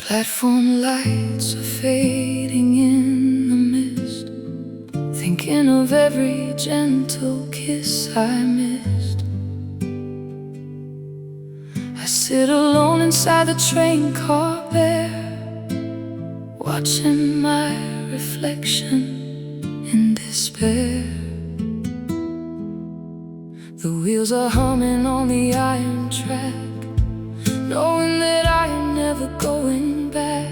Platform lights are fading in the mist, thinking of every gentle kiss I missed. I sit alone inside the train car bare, watching my reflection in despair. The wheels are humming on the iron track, knowing that I am never going back.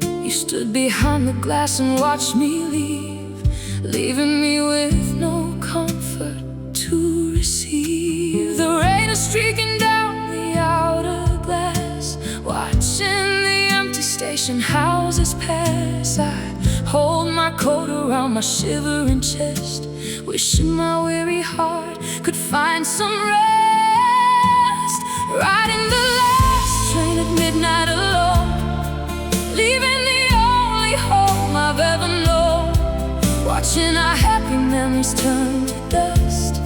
You stood behind the glass and watched me leave, leaving me with no comfort to receive. The rain is streaking down the outer glass, watching the empty station houses pass. I hold my coat around my shivering chest, wishing my weary heart could find some rest. Riding the last train at midnight alone, leaving the only home I've ever known. Watching our happy memories turn to dust,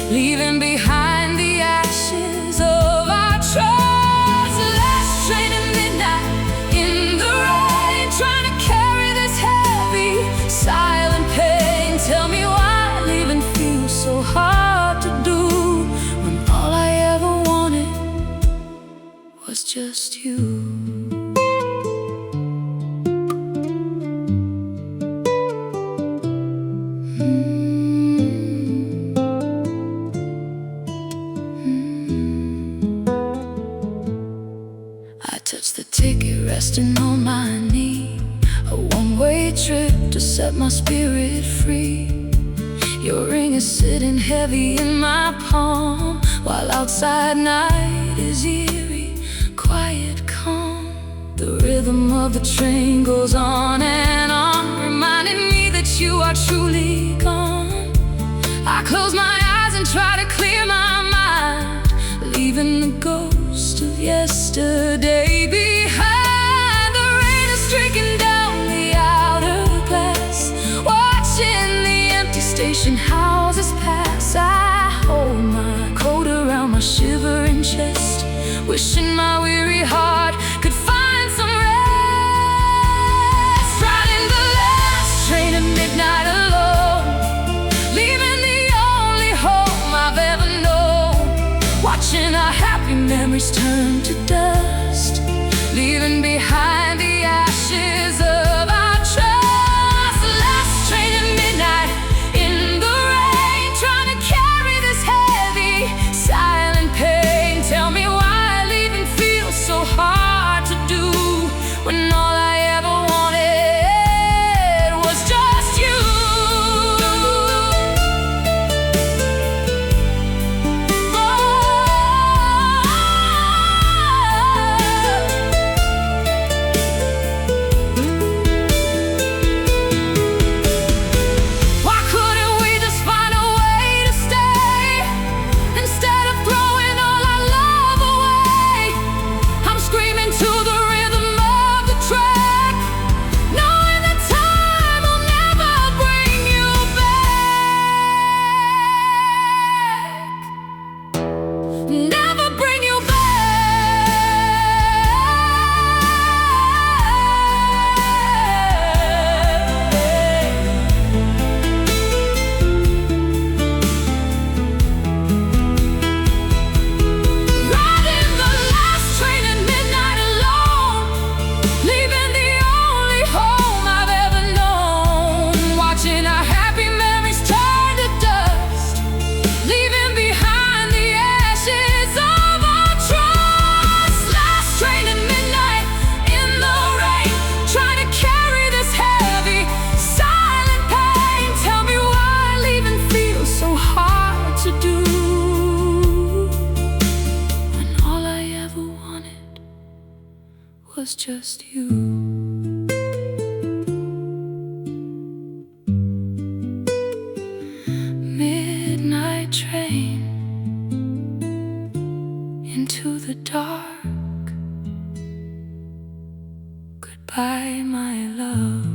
leaving behind the ashes of our trust. Last train at midnight in the rain, trying to carry this heavy, silent pain. Tell me why leaving feels so hard to do, when all I ever wanted was just you. I touched the ticket resting on my knee, a one-way trip to set my spirit free. Your ring is sitting heavy in my palm, while outside night is eerie, quiet, calm. The rhythm of the train goes on and on, reminding me that you are truly gone. I close my eyes and try to clear my mind, leaving the ghost of yesterday behind. The rain is streaking down the outer glass, watching the empty station houses pass. I hold my coat around my shivering chest, wishing my weary heart could find some rest. Riding the last train at midnight alone, leaving the only home I've ever known. Watching our happy memories turn to dust, leaving behind the ashes of our trust. Last train at midnight in the rain, trying to carry this heavy, silent pain. Tell me why leaving feels so hard to do, when all I ever wanted was just you. Why couldn't we just find a way to stay, instead of throwing all our love away? I'm screaming to the rhythm of the track, knowing that time will never bring you back, never bring you back. Riding the last train at midnight alone, leaving the only home I've ever known. Watching our happy memories turn to dust, leaving behind the ashes of our trust. Last train at midnight in the rain, trying to carry this heavy, silent pain. Tell me why leaving feels so hard to do, when all I ever wanted was just you. Midnight train into the dark. Goodbye, my love.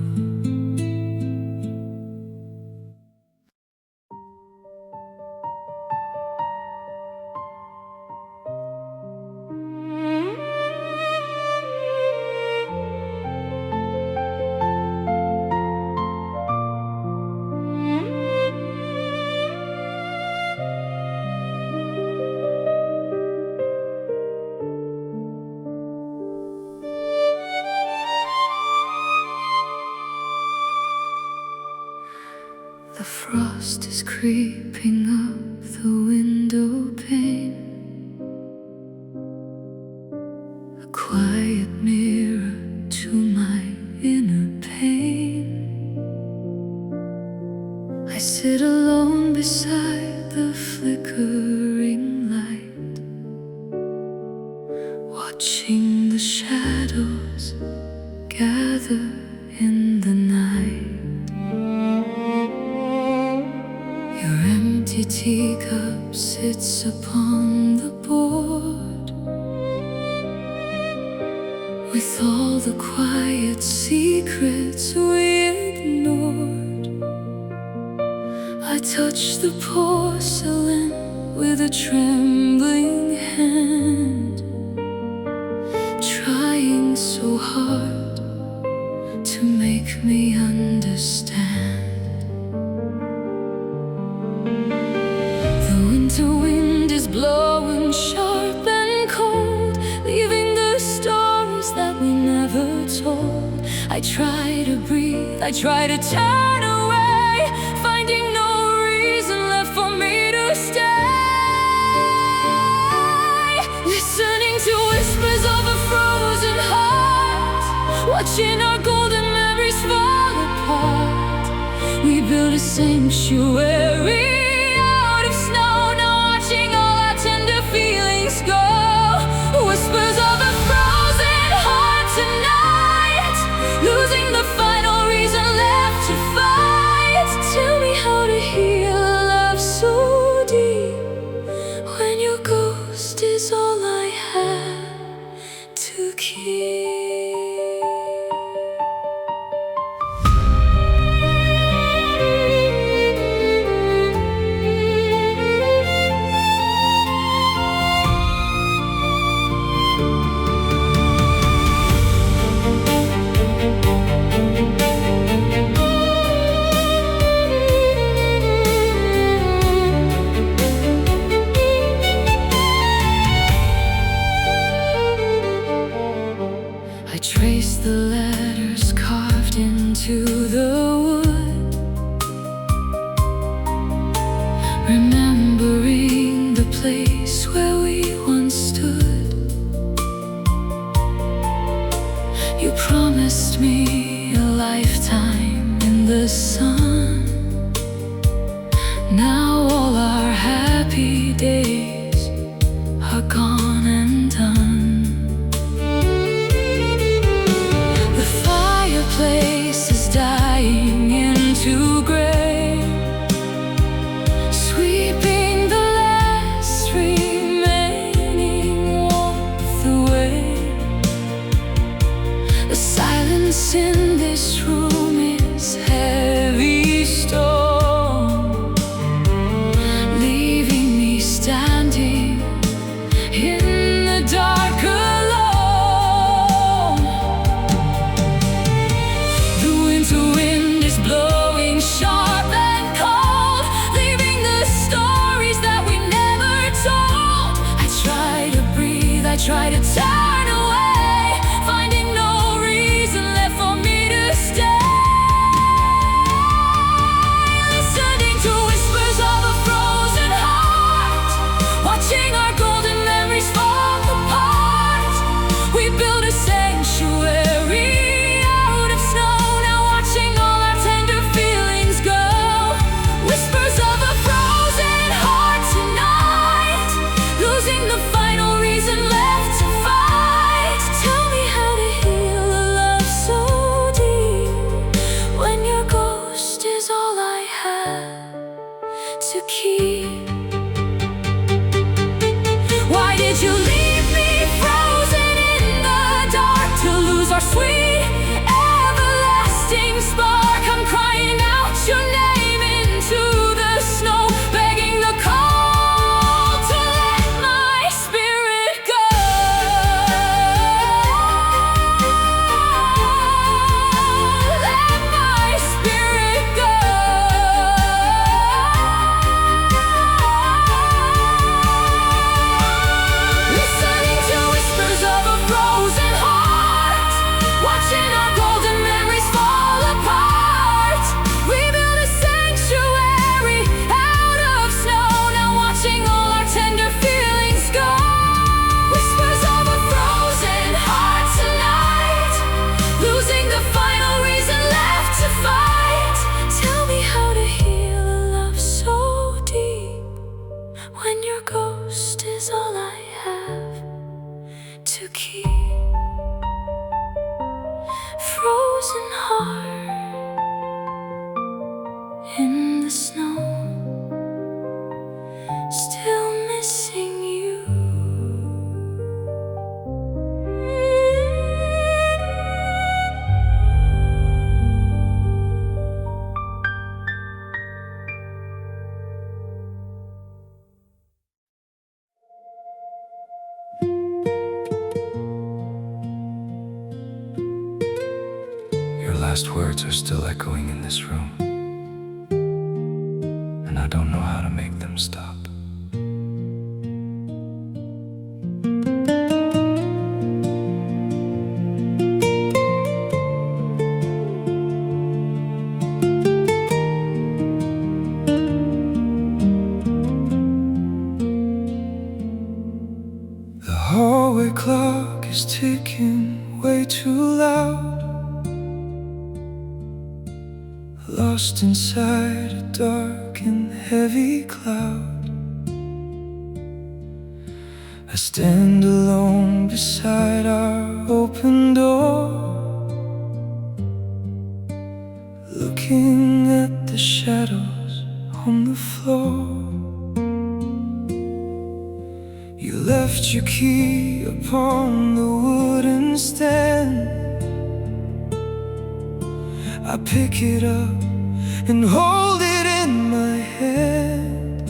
creeping up the window pane, a quiet mirror to my inner pain. I sit alone beside the flickering light, watching the shadows gather in the night. Your empty teacup sits upon the board, with all the quiet secrets we ignored. I touch the porcelain with a trembling hand, trying so hard to make me understand. The winter wind is blowing sharp and cold, leaving the stories that we never told. I try to breathe, I try to turn away, finding no reason left for me to stay. Listening to whispers of a frozen heart, watching our golden memories fall apart. We built a sanctuary out of snow, now watching all our tender feelings go. Whispers of a frozen heart tonight, losing the final reason left to fight. Tell me how to heal a love so deep, when your ghost is all I have to keep. I trace the letters carved into the wood, remembering the place where we once stood. You promised me a lifetime in the sun. Now all our happy days are gone and done. Place is dying into gray, sweeping the last remaining warmth away. The silence in this room is heavy stone, leaving me standing in the dark alone. The wind is blowing sharp and cold, leaving the stories that we never told. I try to breathe, I try to turn away, finding no reason left for me to stay. Listening to whispers of a frozen heart, watching our golden memories fall apart. We built a sanctuary out of snow, now watching all our tender feelings go. Whispers of a frozen heart tonight, losing the final reason left to fight. Tell me how to heal a love so deep, when your ghost is all I have to keep. Why did you leave me frozen in the dark, to lose our sweet everlasting spark? I'm crying out your name into the snow, begging the cold to let my spirit go. Let my spirit go. Listening to whispers of a frozen heart, watching last words are still echoing in this room, and I don't know how to make them stop. The hallway clock is ticking way too loud, lost inside a dark and heavy cloud. I stand alone beside our open door, looking at the shadows on the floor. You left your key upon the wooden stand. I pick it up and hold it in my hand.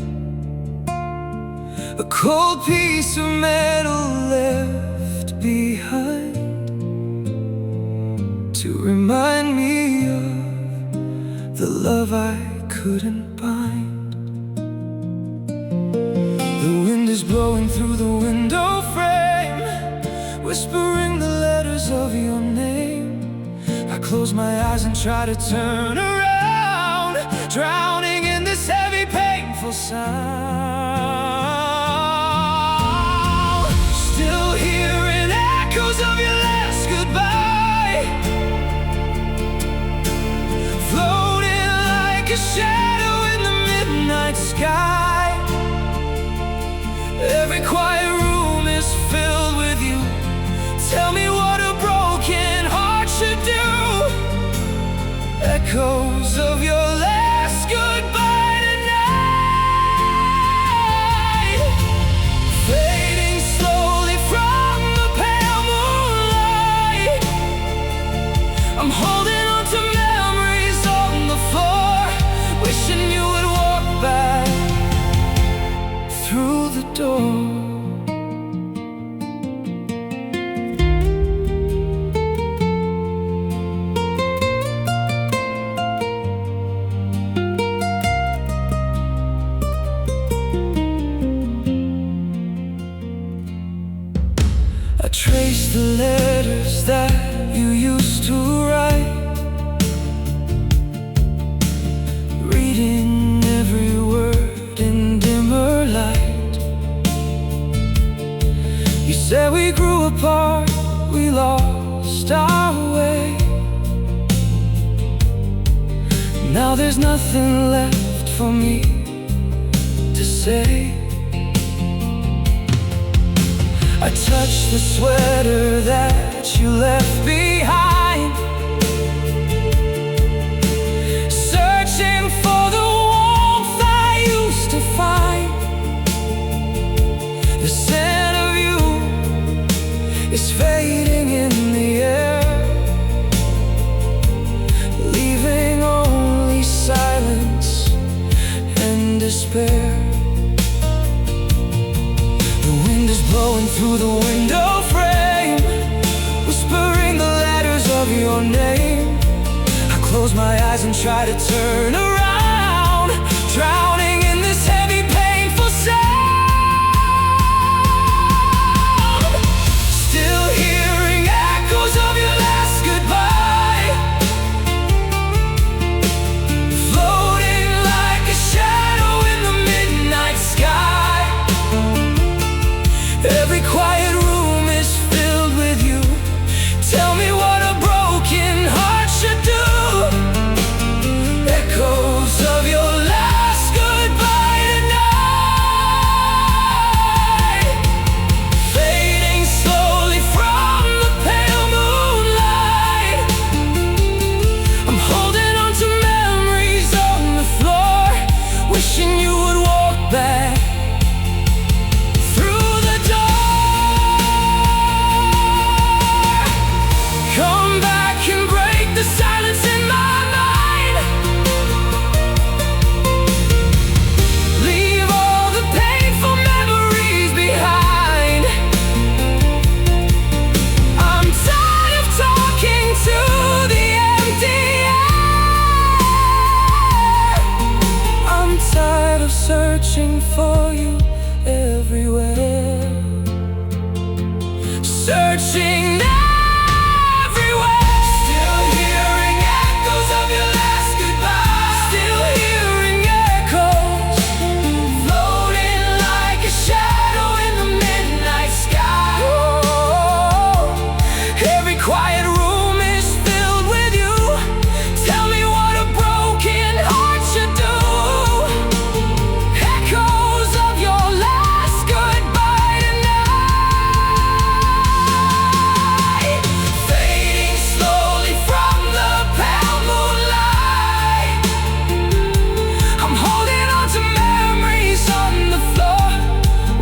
A cold piece of metal left behind to remind me of the love I couldn't bind. The wind is blowing through the window frame, whispering the letters of your name. I close my eyes and try to turn around, drowning in this heavy, painful sound. Still hearing echoes of your last goodbye, floating like a shadow in the midnight sky. Every quiet room is filled with you. Tell me what a broken heart should do. Echoes of your last goodbye tonight, fading slowly from the pale moonlight. I'm holding on to memories on the floor, wishing you would walk back through the door. I trace the letters that you used to write, reading every word in dimmer light. You said we grew apart, we lost our way. Now there's nothing left for me to say. I touch the sweater that you left behind, searching for the warmth I used to find. The scent of you is fading in the air, leaving only silence and despair. Blowing through the window frame, whispering the letters of your name. I close my eyes and try to turn around, drowning in this heavy, painful sound. Still hearing echoes of your last goodbye, floating like a shadow in the midnight sky. Every quiet room is filled with you. Tell me what a broken heart should do. Echoes of your last for you everywhere, searching everywhere, still hearing echoes of your last goodbye, still hearing echoes, floating like a shadow in the midnight sky. Oh, every quiet room is filled with you. Tell me what a broken heart should do. Echoes of your last goodbye tonight, fading slowly from the pale moonlight. I'm holding on to memories on the floor,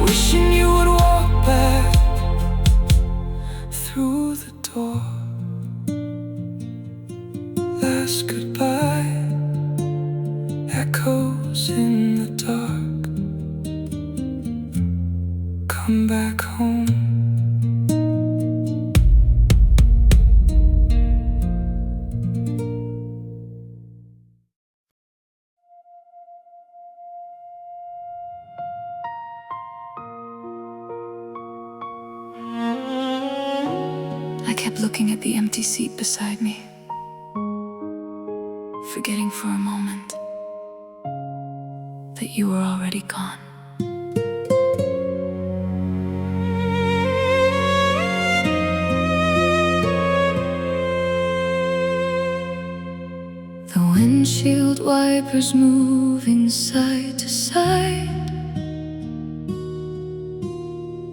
wishing you would walk back through the door. Last goodbye, echoes in the dark. Come back home. I kept looking at the empty seat beside me, forgetting for a moment that you were already gone. The windshield wipers moving side to side,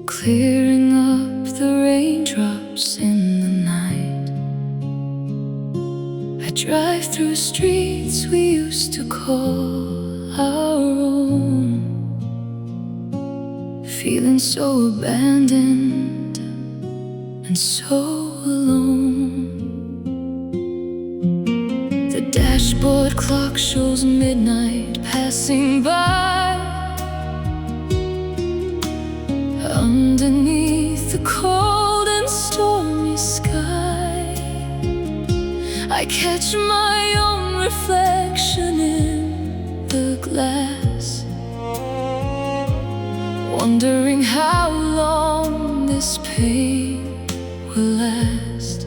clearing up the raindrops in the night. I drive through streets we used to call our own, feeling so abandoned and so alone. The dashboard clock shows midnight passing by. Underneath the cold and stormy sky, I catch my own reflection in the glass, wondering how long this pain will last.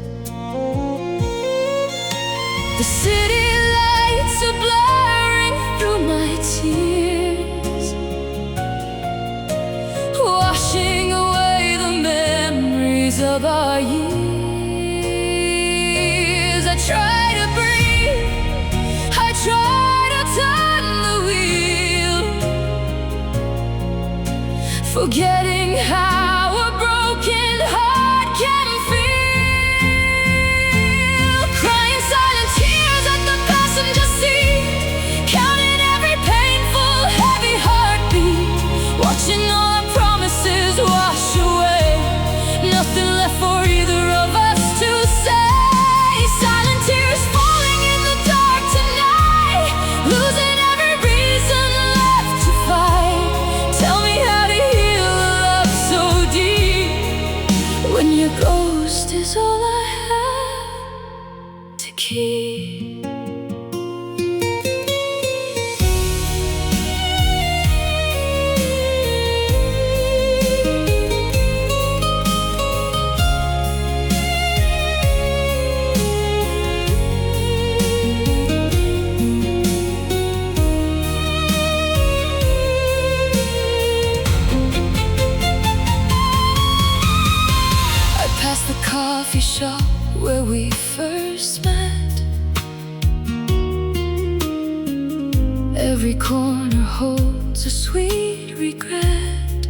The city lights are blurring through my tears, washing away the memories of our years. I try to breathe, I try to turn the wheel, forgetting how a broken heart can feel. Crying silent tears at the passenger seat, counting every painful, heavy heartbeat, watching all our promises wash away, nothing left for either of us to say. Silent tears falling in the dark tonight, losing every reason left to fight. Tell me how to heal a love so deep, when your ghost is all I have to keep. I passed the coffee shop where we first met. Every corner holds a sweet regret.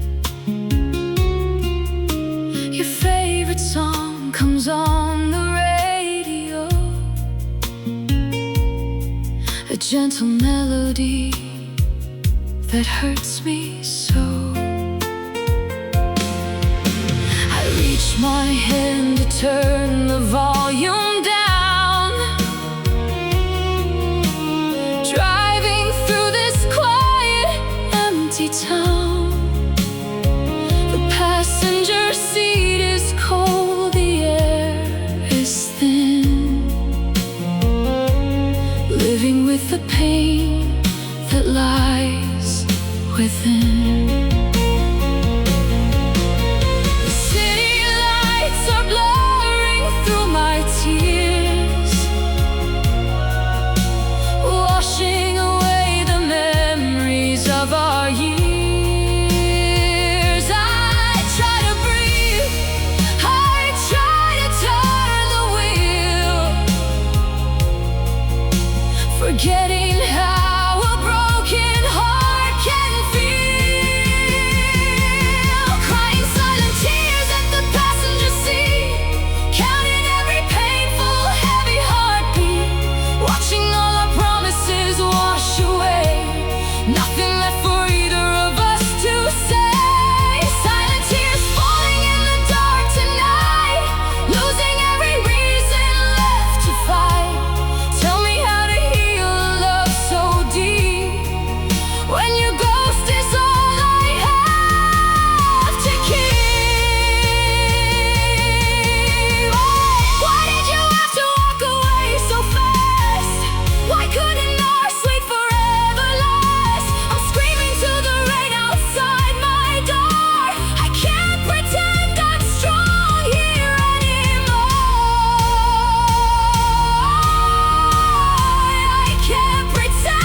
Your favorite song comes on the radio, a gentle melody that hurts me so. I reach my hand to turn the volume down, driving through this quiet, empty town. The passenger seat is cold, the air is thin, living with the pain that lies within. The city lights are blurring through my tears, washing away the memories of our years. Forgetting how a broken heart can feel, crying silent tears at the passenger seat, counting every painful, heavy heartbeat, watching all our promises wash away, nothing left for either of us to say. Silent tears falling in the dark tonight, losing every reason left to fight. Tell me how to when your ghost is all I have to keep. Why did you have to walk away so fast? Why couldn't our sweet forever last? I'm screaming to the rain outside my door. I can't pretend I'm strong here anymore. I can't pretend.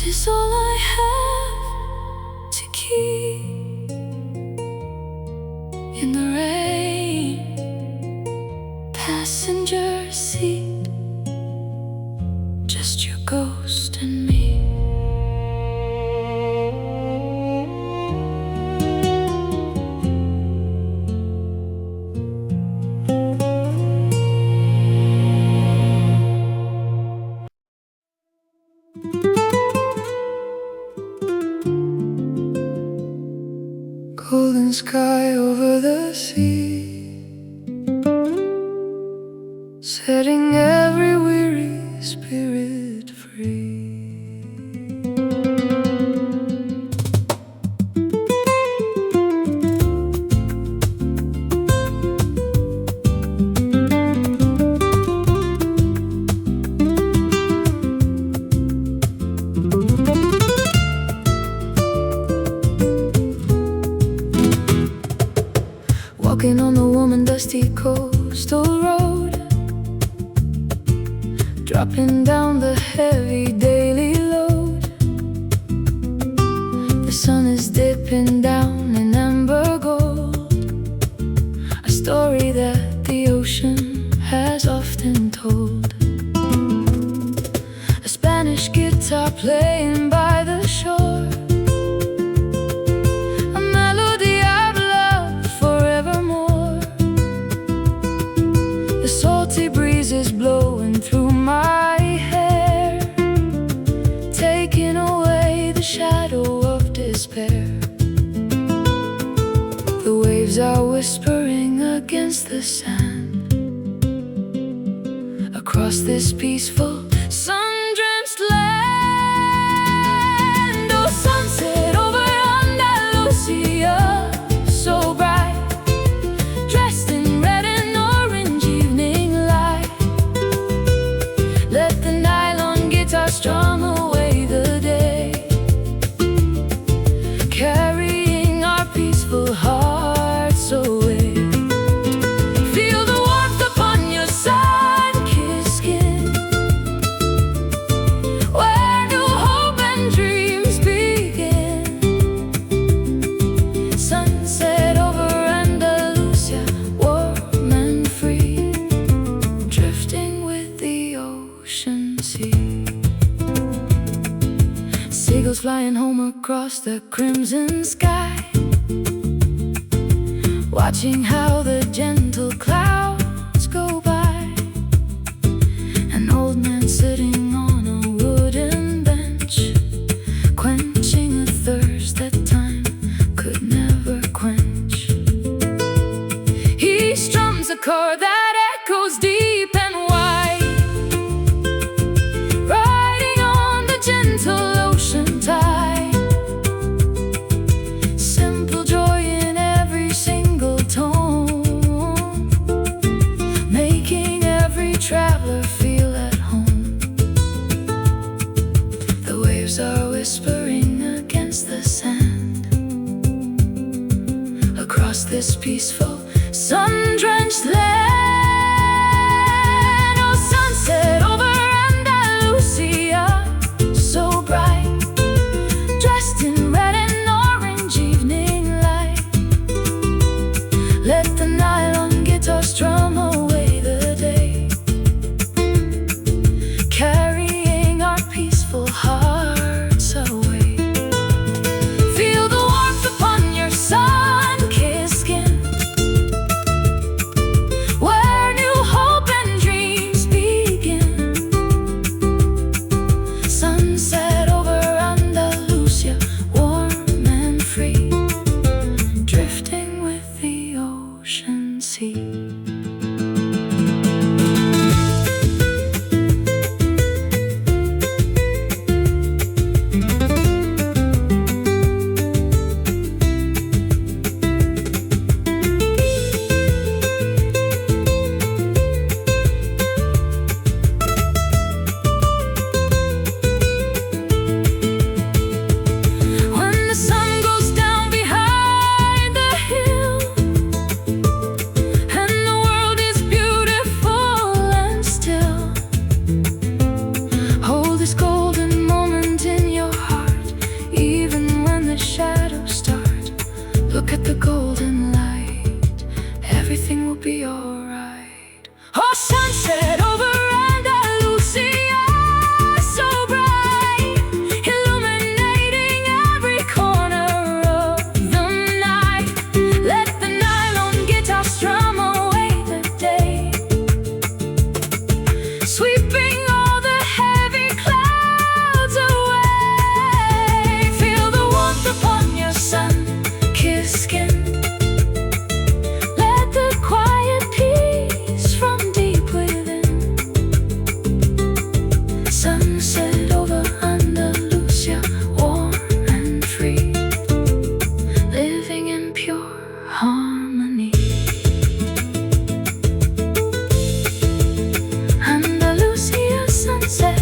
Is all I have to keep. In the rain, passenger seat, just your ghost and me. Golden sky over the sea, setting every weary spirit free. Walking on the warm and dusty coastal road, dropping down the heavy daily load. The sun is dipping down in amber gold, a story that the ocean has often told. A Spanish guitar playing by the shore, breezes blowing through my hair, taking away the shadow of despair. The waves are whispering against the sand, across this peaceful sun-drenched land. Oh, sunset over Andalusia, so bright, dressed in red and orange evening light. Let the nylon guitar strum away the day, carrying our peaceful hearts away. Feel the warmth upon your sun-kissed skin, where new hope and dreams begin. Sunset over Andalusia, warm and free, drifting with the ocean sea. Seagulls flying home across the crimson sky, watching how the gentle clouds go by. An old man sitting on a wooden bench, quenching a thirst at times chord that echoes deep and wide, riding on the gentle ocean tide. Simple joy in every single tone, making every traveler feel at home. The waves are whispering against the sand across this peaceful, sun-drenched land. Oh, sunset over Andalusia, so bright, dressed in red and orange evening light. Let the nylon guitar strum away the day, carrying our peaceful hearts away. Feel the warmth upon your sun-kissed skin, where new hope and dreams begin. Sunset over Andalusia, warm and free, drifting with the ocean sea. When the sun goes down behind the hill, and the world is beautiful and still, hold this golden moment in your heart. Even when the shadows start, look at the golden light, everything will be alright. Oh, sunset over Andalusia, so bright, illuminating every corner of the night. Let the nylon guitar strum away the day, sweeping all the heavy clouds away. Feel the warmth upon your sun-kissed skin. Let the quiet peace from deep within. Sunset over Andalusia, warm and free, living in pure harmony. Andalusia sunset,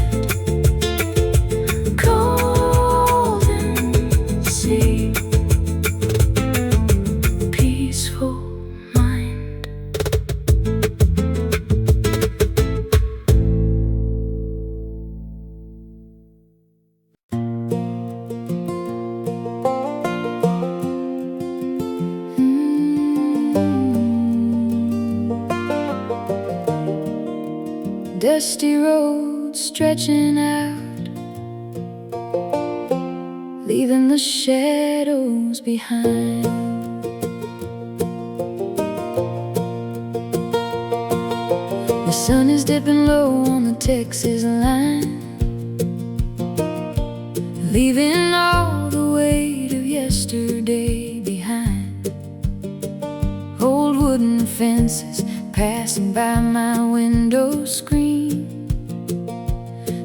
golden sea, peaceful mind. Dusty road stretching out, leaving the shadows behind. The sun is dipping low on the Texas line, leaving all the weight of yesterday behind. Old wooden fences passing by my window screen,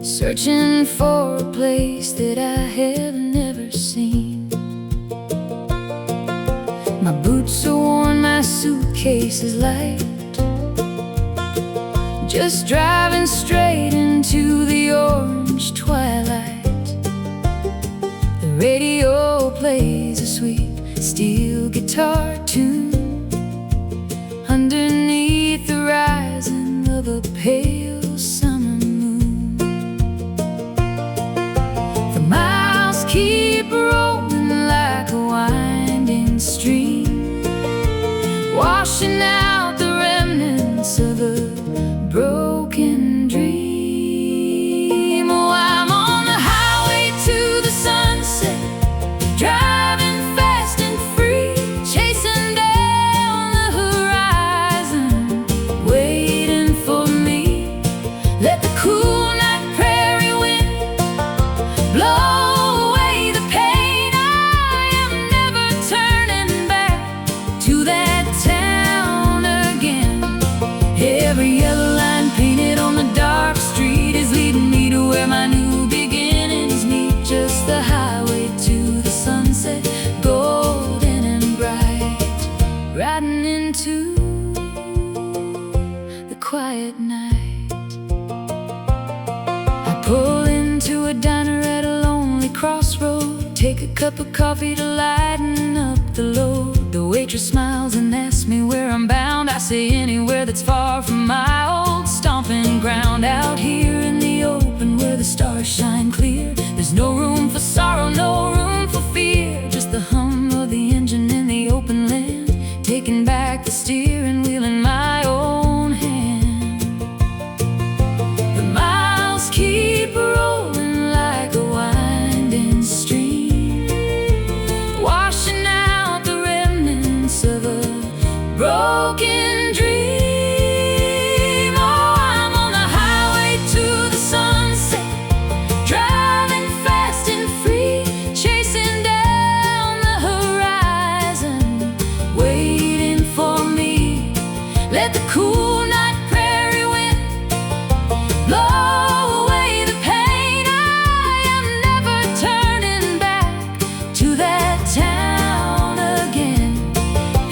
searching for a place that I have never seen. My boots are worn, my suitcase is light, just driving straight into the orange twilight. The radio plays a sweet steel guitar tune underneath the rising of a pale summer moon. The miles keep rolling like a winding stream, washing out the remnants of a broken dream. Oh, I'm on the highway to the sunset, driving fast and free, chasing down crossroad, take a cup of coffee to lighten up the load. The waitress smiles and asks me where I'm bound. I say anywhere that's far from my old stomping ground. Out here in the open where the stars shine clear, there's no room for sorrow, no room for fear. Just the hum of the engine in the open land, taking back the steering wheel in my own hand. The miles keep rolling like a winding stream, washing out the remnants of a broken dream. Oh, I'm on the highway to the sunset, driving fast and free, chasing down the horizon, waiting for me. Let the cool night prairie wind blow away the pain. I am never turning back to that town again.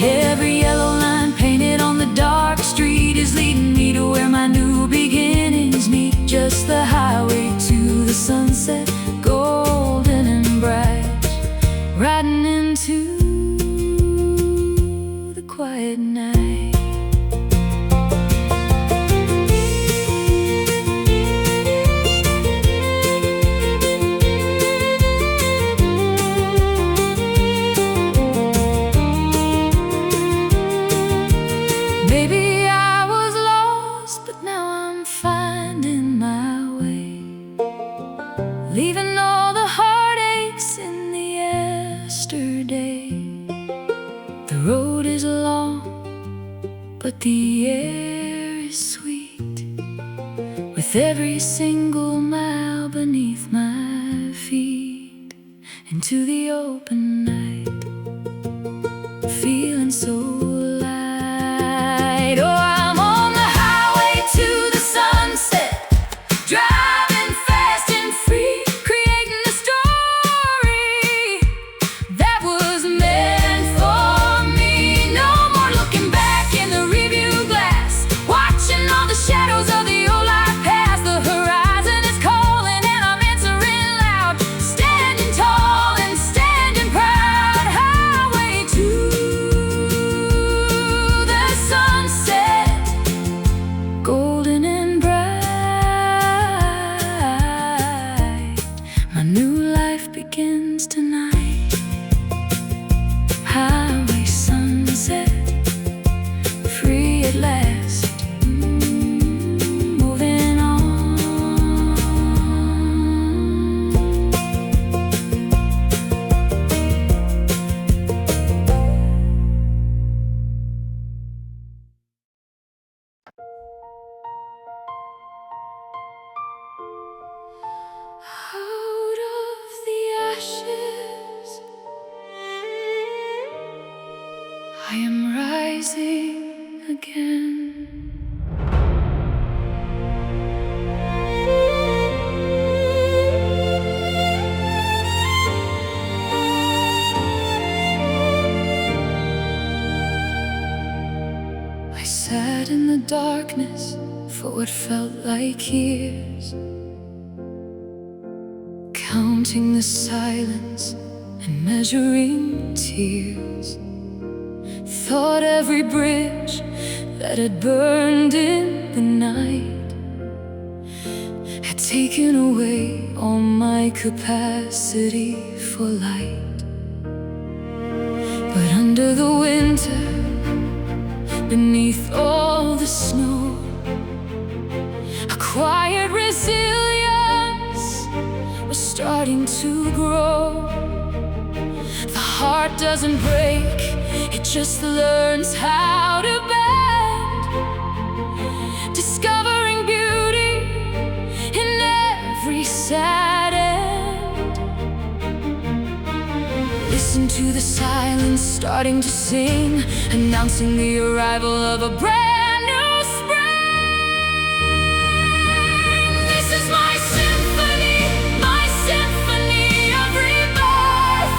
Every yellow line painted on the dark street is leading me to where my new beginnings meet. Just the highway to the sunset, golden and bright, riding into the quiet night. Maybe I was lost, but now I'm finding my way, leaving all the heartaches in the yesterday. The road is long, but the air is sweet, with every single mile beneath my feet. Into the open night, feeling so light. Oh, I'm on the highway to the sunset, driving fast and free, creating a story that was meant for me. No more looking back in the rearview glass, watching all the shadows of the old life pass. The horizon is calling and I'm answering loud, standing tall and standing proud. Highway to the sunset, golden and bright. My new life begins tonight. Highway sunset, free at last, moving on. Out of the ashes, I am rising again. I sat in the darkness for what felt like years, counting the silence and measuring tears. Thought every bridge that had burned in the night had taken away all my capacity for light. But under the winter, beneath all the snow, a quiet resilience was starting to grow. The heart doesn't break, it just learns how to bend, discovering beauty in every sad end. Listen to the silence starting to sing, announcing the arrival of a brand new spring. This is my symphony of rebirth,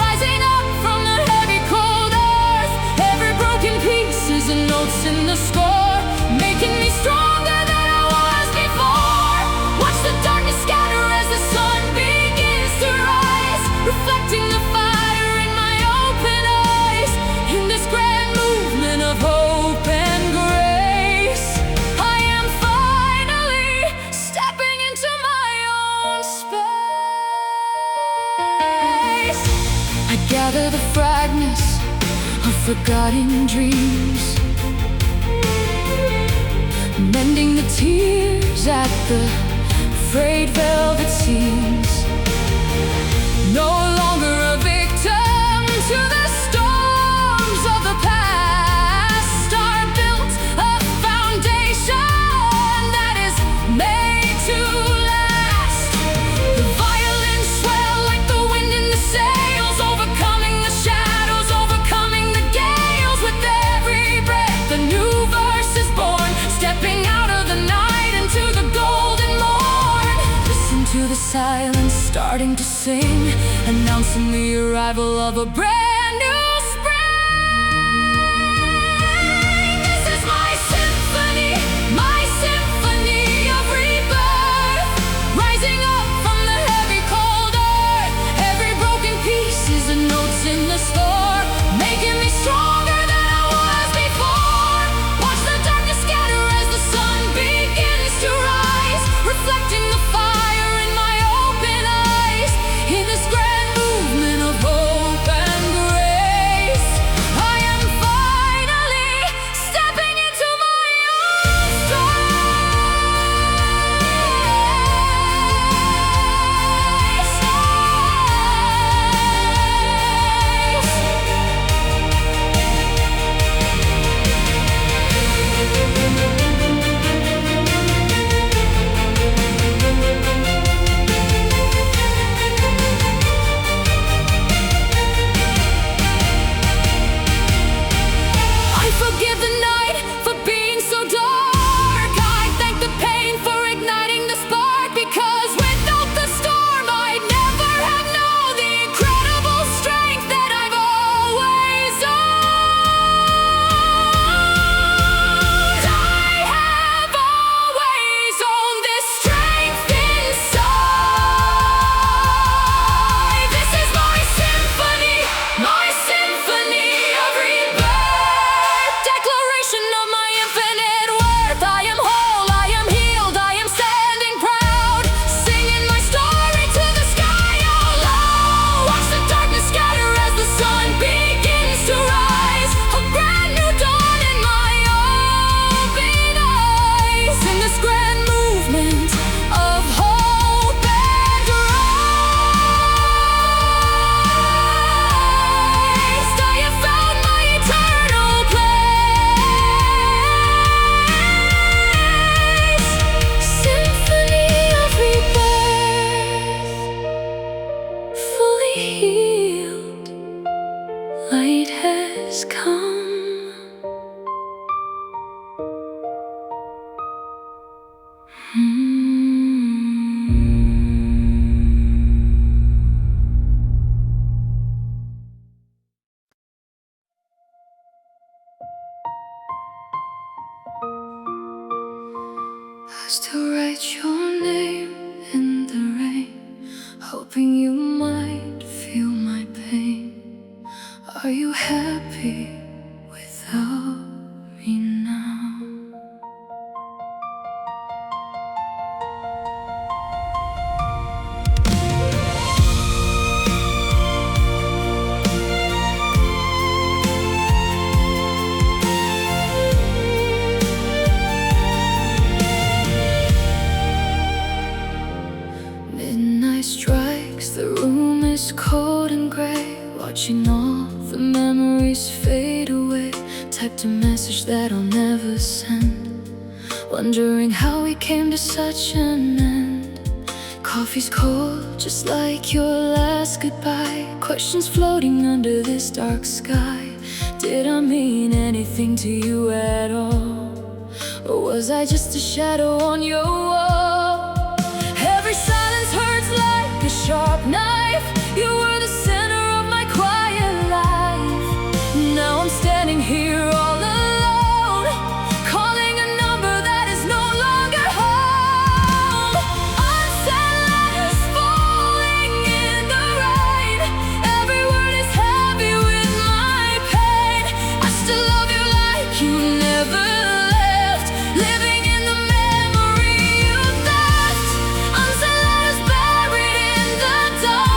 rising up from the heavy cold earth. Every broken piece is a note in the score, making me stronger than I was before. Watch the darkness scatter as the sun begins to rise. forgotten dreams, mending the tears at the frayed velvet seams. No longer a victim to the storms of the past, I built a foundation that is made to last. The violins swell like the wind in the sails, overcoming the shadows, overcoming the gales. With every breath a new verse is born, stepping out of the night into the golden morn. Listen to the silence starting to sing, announcing the arrival of a brand new spring. This is my symphony of rebirth, rising up from the heavy cold earth. Every broken piece is a note in the score, making me stronger than I was before. Watch the darkness scatter as the sun begins to rise, reflecting the fire in my open eyes. In this grand movement of hope and grace, I am finally stepping into my own I forgive the night for being so dark. I thank the pain for igniting the spark, because without the storm I'd never have known the incredible strength that I've always owned. I have always owned this strength inside. This is my symphony of rebirth, declaration of my infinite worth. I am whole, I am healed, I am standing proud, singing my story to the sky out loud. Watch the darkness scatter as the sun begins to rise, a brand new dawn in my open eyes. In this grand movement of hope and grace, I have found my eternal place. Symphony of rebirth, fully healed, light has come. I still write your name in the rain, hoping you might feel my pain. Are you happy without me now? Midnight strikes, the room is cold and gray, watching all the memories fade away. Typed a message that I'll never send, wondering how we came to such an end. Coffee's cold, just like your last goodbye. Questions floating under this dark sky. Did I mean anything to you at all? Or was I just a shadow on your wall? Every silence hurts like a sharp knife. You were the center of my quiet life. Now I'm standing here all alone, calling a number that is no longer home. Unsent letters falling in the rain. Every word is heavy with my pain. I still love you like you never left, living in the memory you left. Unsent letters buried in the dark.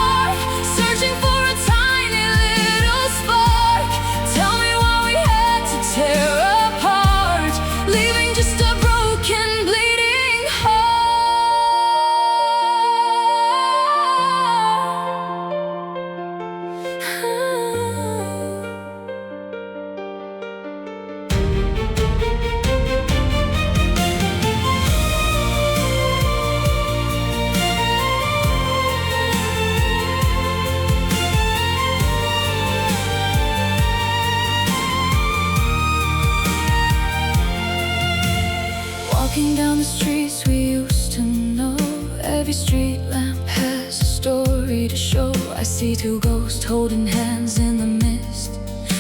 street lamp has a story to show. I see two ghosts holding hands in the mist,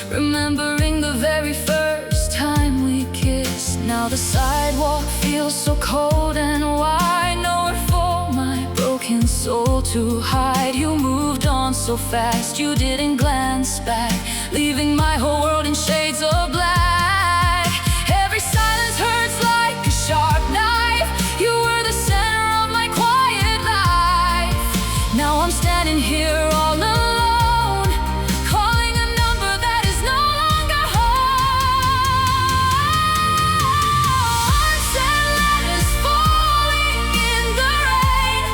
remembering the very first time we kissed. Now the sidewalk feels so cold and wide, nowhere for my broken soul to hide. You moved on so fast, you didn't glance back, leaving my whole world in shades of black. Every silence hurts like a sharp knife. You were the center of my quiet life. Now I'm standing here all alone, calling a number that is no longer home. Unsaid letters falling in the rain.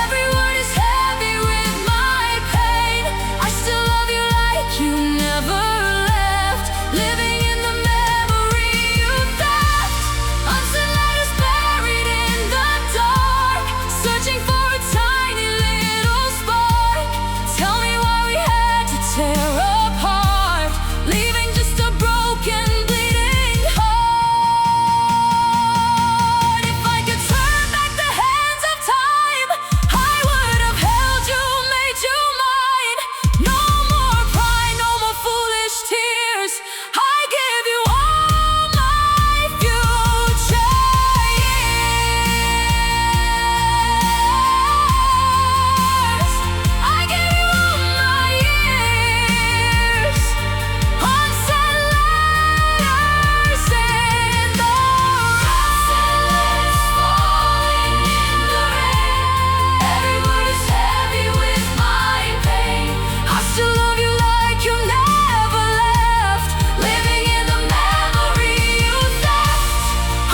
Every word is heavy with my pain. I still love you like you never left, living in the memory you left. Unsaid letters buried in the dark, searching for a tiny little spark. Tell me why we had to tear apart, leaving just a broken, bleeding heart. If I could turn back the hands of time, I would have held you, made you mine. No more pride, no more foolish tears. I give you all my future years. I give you all my years. Unsaid letters in the rain. Falling in the rain. Every word is heavy with my pain. I still love you like you never left, living in the memory you left.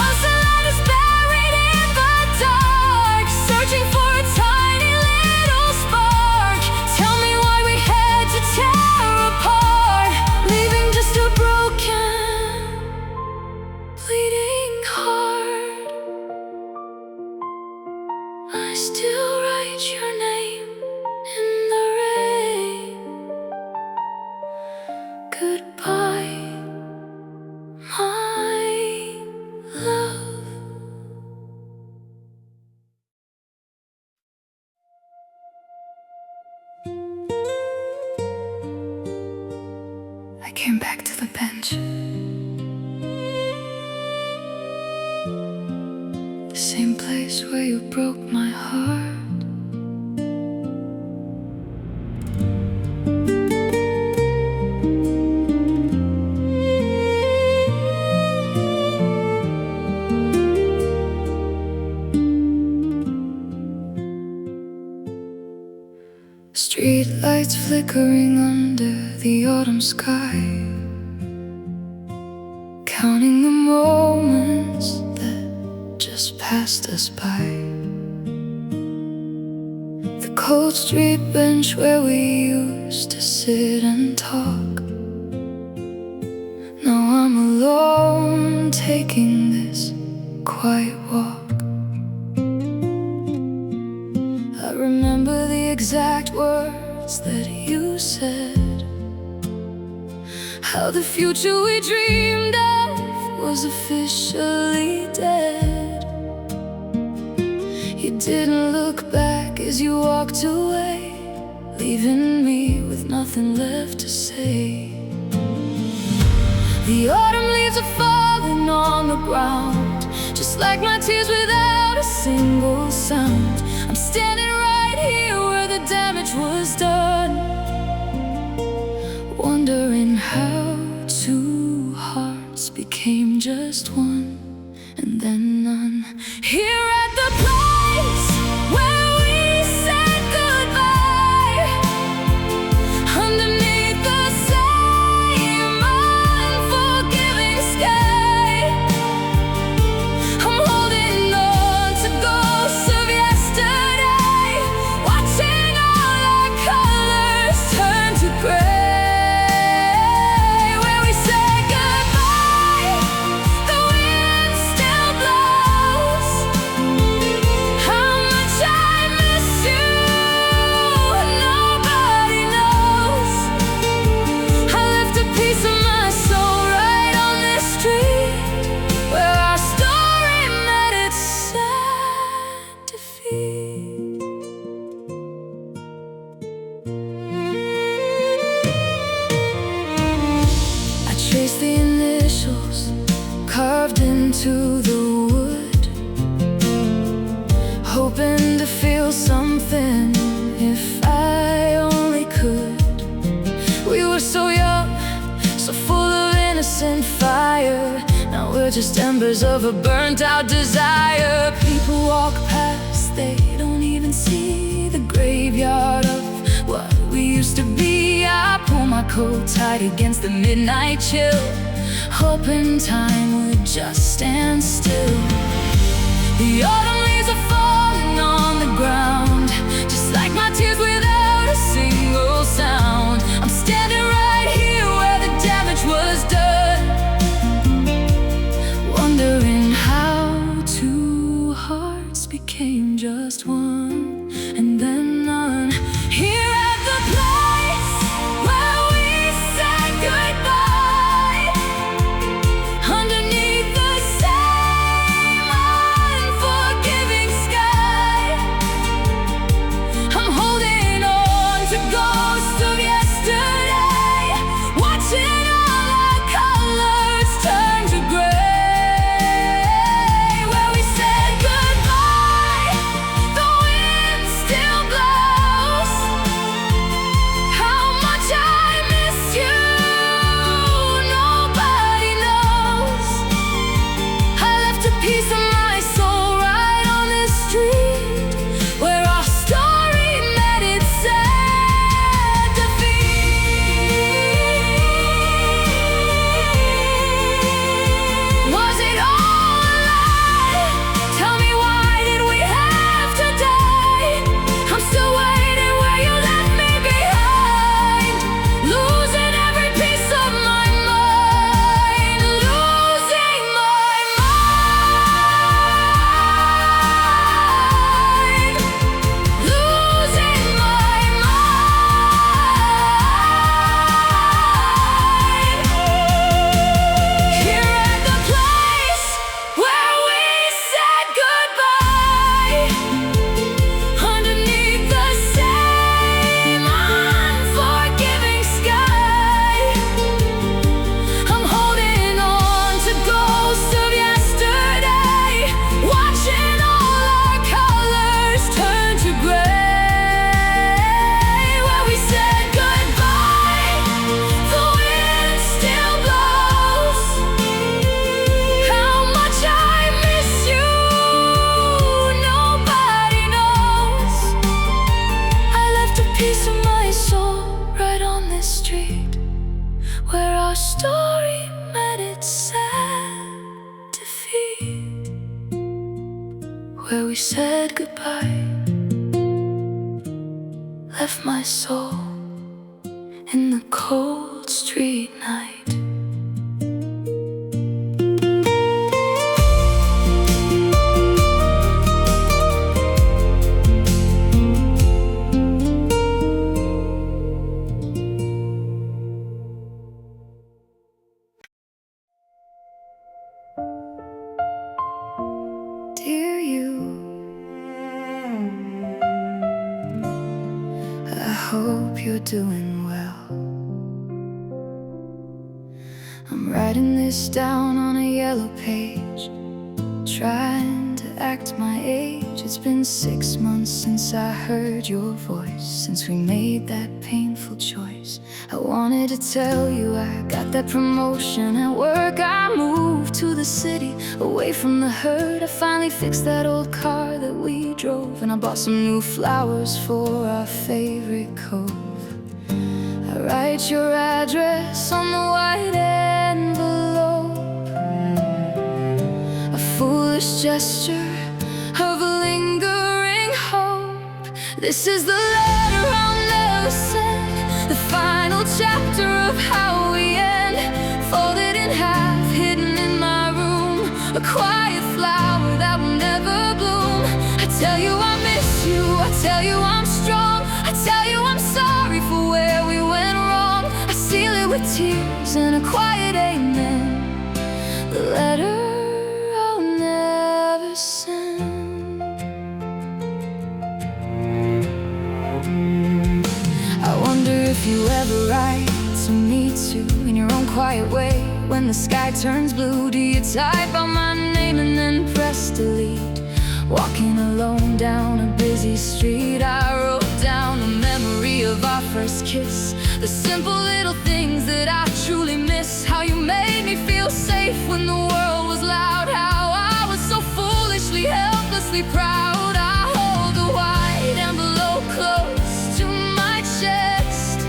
Unsaid letters buried in the dark, searching for a tiny little spark. Tell me why we had to tear apart, leaving just a broken, bleeding heart. I still write your name in the rain. Goodbye, my love. I came back to the bench, the same place where you broke my heart. Street lights flickering under the autumn sky, counting the moments that just passed us by. The cold street bench where we used to sit and talk. Now I'm alone, taking this quiet walk. I remember the exact words that you said, how the future we dreamed of was officially dead. You didn't look back as you walked away, leaving me with nothing left to say. The autumn leaves are falling on the ground, just like my tears without a single sound. I'm standing right here where the damage was done, wondering how two hearts became just one, and then none. Here at the place where we said goodbye, underneath the same unforgiving sky, I'm holding on to ghosts of yesterday, watching all our colors turn to gray. Where we said goodbye, the trace the initials carved into the wood, hoping to feel something if I only could. We were so young, so full of innocent fire. Now we're just embers of a burnt out desire. People walk past, they don't even see the graveyard of what we used to be. I pull my coat tight against the midnight chill, hoping time would just stand still. The autumn leaves are falling on the ground, just like my tears without a single sound. I'm standing right here where the damage was done, wondering how two hearts became just one, and then none. Here at the place where we said goodbye, underneath the same unforgiving sky, I'm holding on to ghosts of yesterday, watching all our colors turn to gray. Where we said goodbye, the wind still blows. How much I miss you, nobody knows. I left a piece of my soul right on this street, where our story met its sad defeat. Was it all a lie? Tell me, why did we have to die? I'm still waiting where you left me behind, losing every piece of my mind, losing my mind, losing my mind. Here at the place where we said goodbye, underneath the same unforgiving sky, I'm holding on to ghosts of yesterday, watching all our colors turn to gray. Where we said goodbye, the wind still blows. How much I miss you, nobody knows. I left a piece of my soul right on this street, where our story met its sad defeat. Where we said goodbye, left my soul in the cold street night. Dear you, I hope you're doing well. I'm writing this down on a yellow page, trying to act my age. It's been 6 months since I heard your voice, since we made that painful choice. I wanted to tell you I got that promotion at work. I moved to the city, away from the hurt. I finally fixed that old car that we drove, and I bought some new flowers for our favorite cove. I write your address on the white envelope, a foolish gesture of a lingering hope. This is the letter I'll never send, the final chapter of how we end. Folded in half, hidden in my room, a quiet flower that will never bloom. I tell you I miss you, I tell you I'm strong, I tell you I'm sorry for where we went wrong. I seal it with tears and a quiet amen, the letter I'll never send. I wonder if you ever write to me too, in your own quiet way. when the sky turns blue? Do you type out my name and then press delete? Walking alone down a busy street, I wrote down a memory of our first kiss. The simple little things that I truly miss. How you made me feel safe when the world was loud. How I was so foolishly, helplessly proud. I hold a white envelope close to my chest,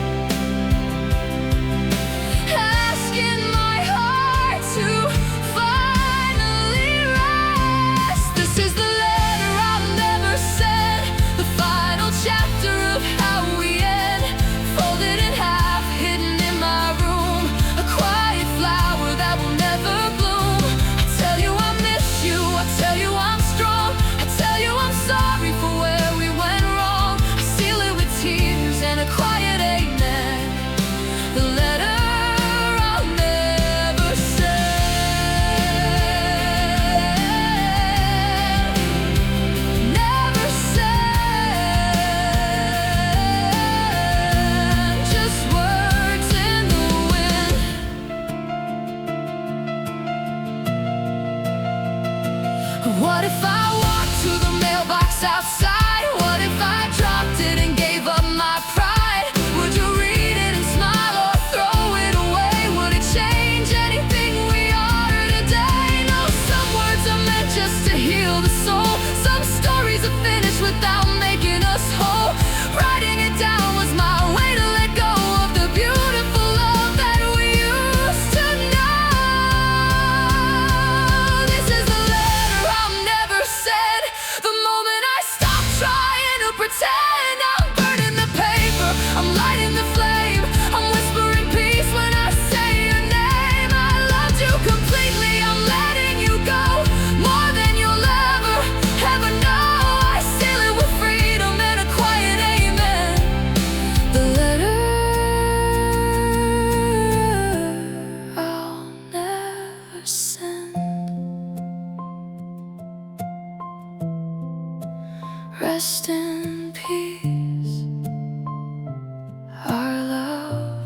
asking my heart to finally rest. This is the letter I'll never send, the final chapter of how we end. Folded in half, hidden in my room, a quiet flower that will never bloom. I tell you I miss you, I tell you I'm strong, I tell you I'm sorry for where we went wrong. I seal it with tears and a quiet amen, the letter I'll never send. Never send, just words in the wind. What if I walked to the mailbox outside? What if I dropped it and gave up my pride? Would you read it and smile or throw it away? Would it change anything we are today? No, some words are meant just to heal the soul. Some stories are finished without making us whole. Writing it down was my way to let go of the beautiful love that we used to know. This is the letter I'll never send. The moment I stop trying to pretend, I'm burning the paper, I'm lighting the flame, I'm whispering peace when I say your name. I loved you completely, I'm letting you go, more than you'll ever know. I seal it with freedom and a quiet amen, the letter I'll never send. Rest in peace, our love.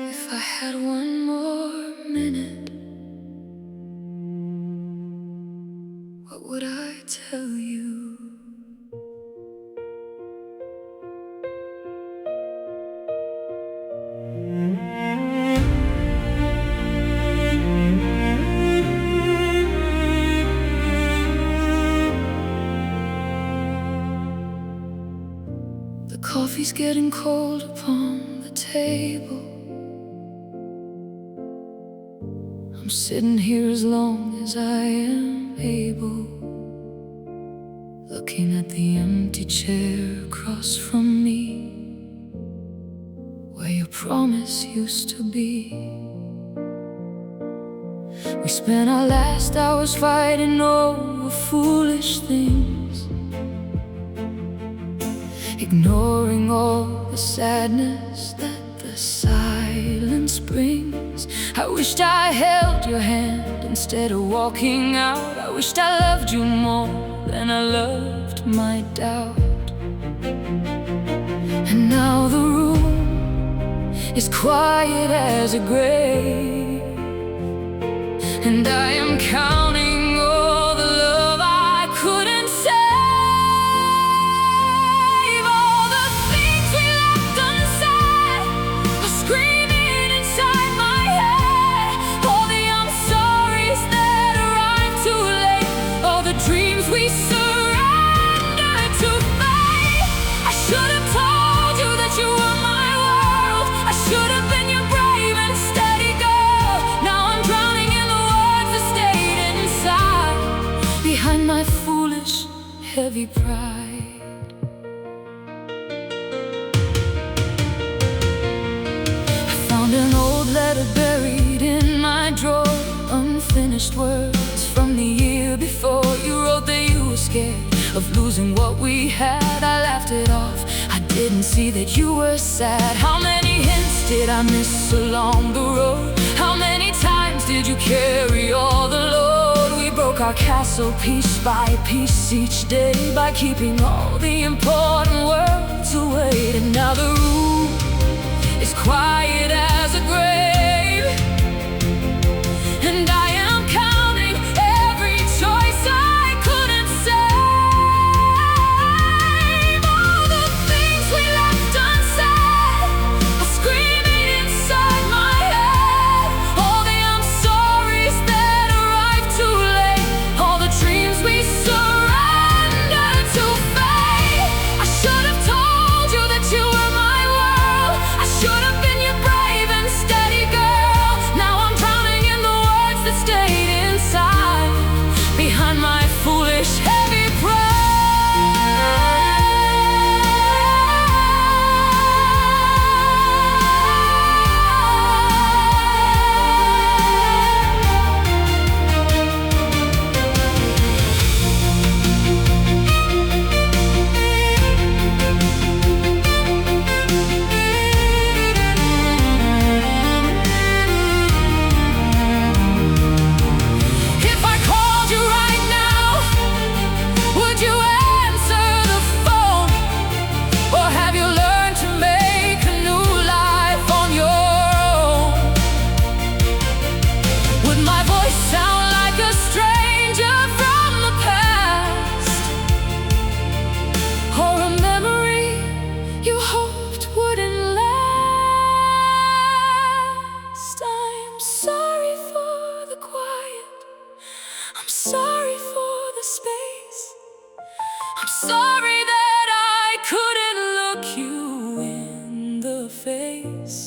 If I had one more minute, what would I tell you? The coffee's getting cold upon the table. I'm sitting here as long as I am able, looking at the empty chair across from me, where your promise used to be. We spent our last hours fighting over foolish things, ignoring all the sadness that the silence brings. I wished I held your hand instead of walking out. I wished I loved you more than I loved my doubt. And now the room is quiet as a grave, and I am counting all the love I couldn't save. All the things we left unsaid are screaming inside my head. All the I'm sorries that arrived too late. All the dreams we surrendered to fate. I should have told you that you were my world. I should have been your brave and steady girl. Now I'm drowning in the words that stayed inside, behind my foolish, heavy pride. I found an old letter buried in my drawer, unfinished words from the year before. You wrote that you were scared of losing what we had. I laughed it off, I didn't see that you were sad. How many hints did I miss along the road? How many times did you carry all the load? We broke our castle piece by piece each day, by keeping all the important words away. And now the room is quiet as a grave, and I am counting every choice I couldn't save. All the things we left unsaid are screaming inside my head. All the I'm sorries that arrived too late, all the dreams we surrendered to fate. I should have told you that you were my world. I should have been your brave and steady girl. Now I'm drowning in the words that stayed inside, behind my foolish heavy pride. If I called you right now, would you answer the phone? Or have you learned to make a new life on your own? Would my voice sound like a stranger from the past, or a memory you hoped wouldn't last? I'm sorry for the quiet, I'm sorry for the space, I'm sorry that I couldn't look you in the face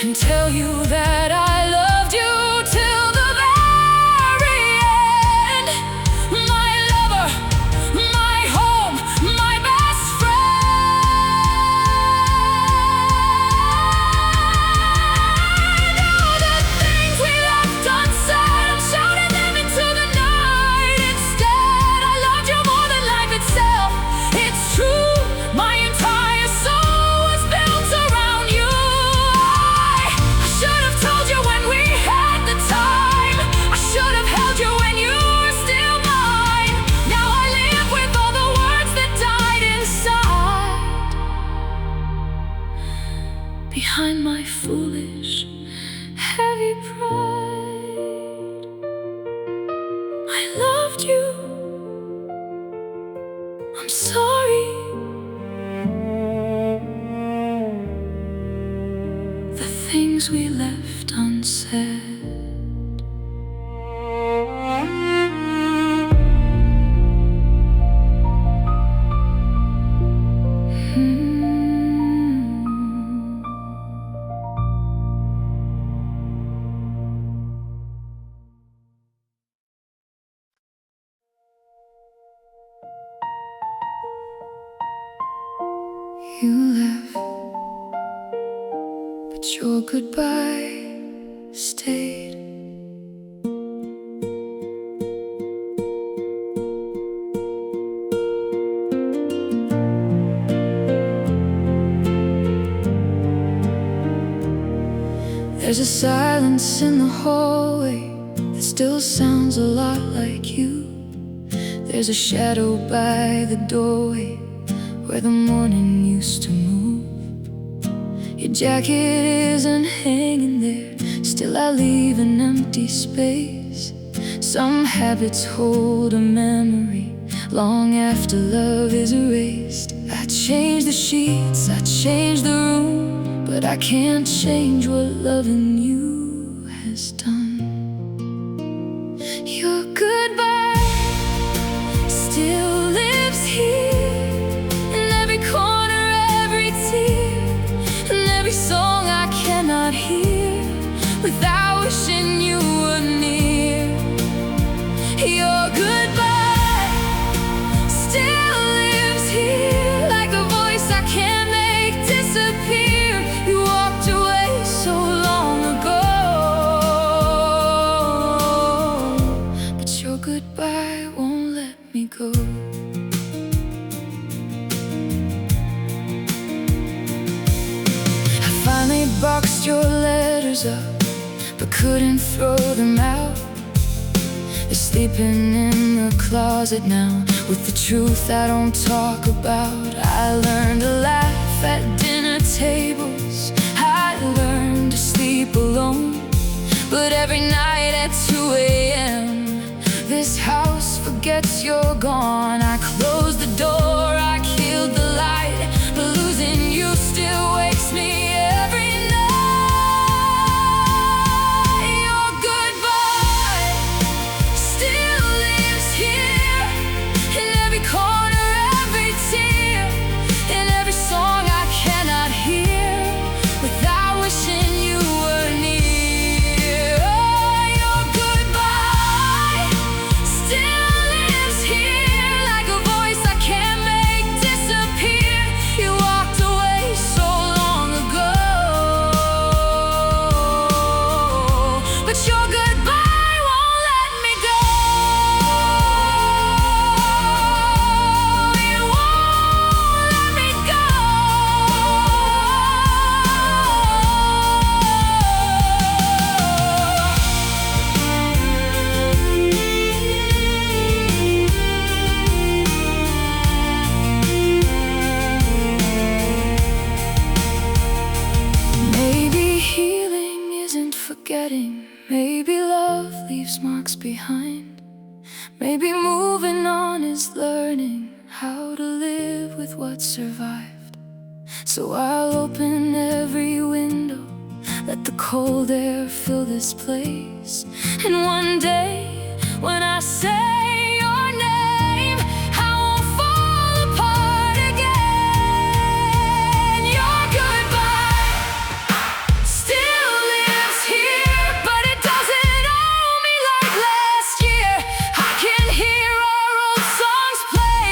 and tell you that I loved you till the very end. My lover, my home, my best friend. All the things we left unsaid, I'm shouting them into the night instead. I loved you more than life itself. It's true, my entire soul was built around you. I should have told you when we had the time. I should have held you when you were still mine. Now I live with all the words that died inside, behind my foolish heavy pride. I loved you, I'm sorry. The things we left unsaid. You left, but your goodbye stayed. There's a silence in the hallway that still sounds a lot like you. There's a shadow by the doorway where the morning used to move. Your jacket isn't hanging there, still I leave an empty space. Some habits hold a memory long after love is erased. I change the sheets, I change the room, but I can't change what loving you has done. Your goodbye still lives here, in every corner, every tear, and every song I cannot hear without wishing you were near. Your goodbye still lives here, like a voice I can't make disappear. You walked away so long ago, boxed your letters up, but couldn't throw them out. You're sleeping in the closet now, with the truth I don't talk about. I learned to laugh at dinner tables, I learned to sleep alone. But every night at 2 a.m., this house forgets you're gone. I closed the door, I killed the light, but losing you still wakes me every night. Your goodbye still lives here, in every corner, every tear, in every song I cannot hear without wishing you were near. Oh, your goodbye still lives here, like a voice I can't make disappear. You walked away so long ago, but your goodbye won't let me go. It won't let me go. Maybe healing isn't forgetting, maybe love leaves marks behind. Maybe moving on is learning how to live with what survived. So I'll open every window, let the cold air fill this place. And one day, when I say your name, I won't fall apart again. Your goodbye still lives here, but it doesn't owe me like last year. I can hear our old songs play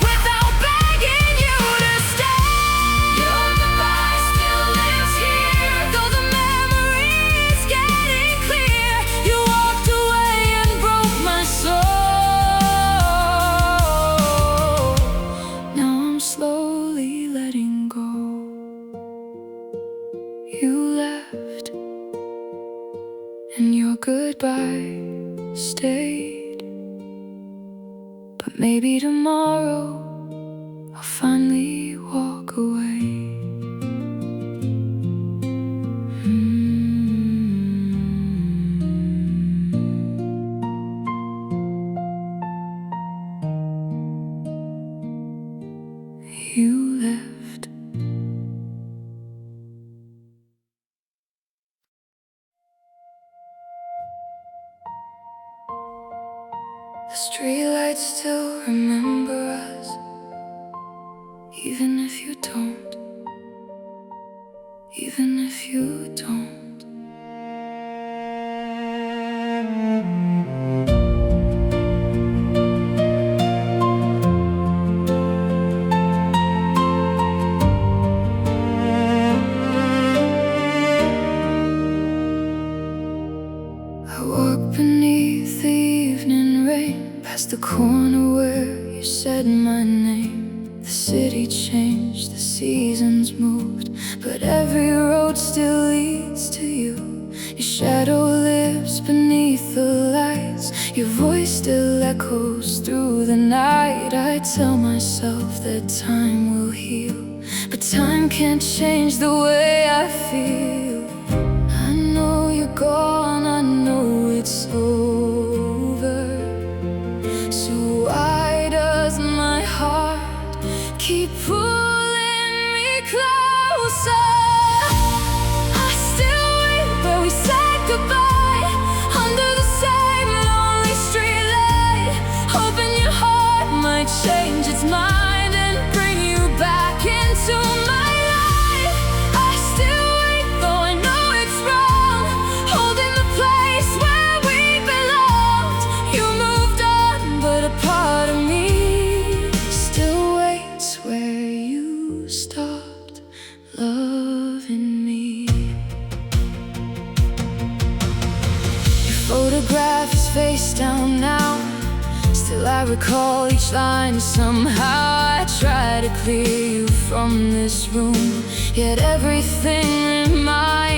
without begging you to stay. Your goodbye still lives here, though the memory's getting clear. You walked away and broke my soul. Now I'm slowly letting go. You left, and your goodbye stayed. But maybe tomorrow I'll finally walk away. You left. The streetlights still remember us, even if you don't, even if you don't. I walk beneath the evening rain, past the corner where you said my name. The city changed, the seasons moved, but every road still leads to you. Your shadow lives beneath the lights, your voice still echoes through the night. I tell myself that time will heal, but time can't change the way I feel. I know you're gone, I know it's over. So why does my heart keep pulling me closer? I still wait where we said goodbye, under the same lonely streetlight, hoping your heart might change its mind and bring you back into my life. I still wait, though I know it's wrong, holding the place where we belonged. You moved on, but a part of me still waits where you stopped loving me. Your photograph is face down now, still I recall each line. Somehow I try to clear you from this room, yet everything reminds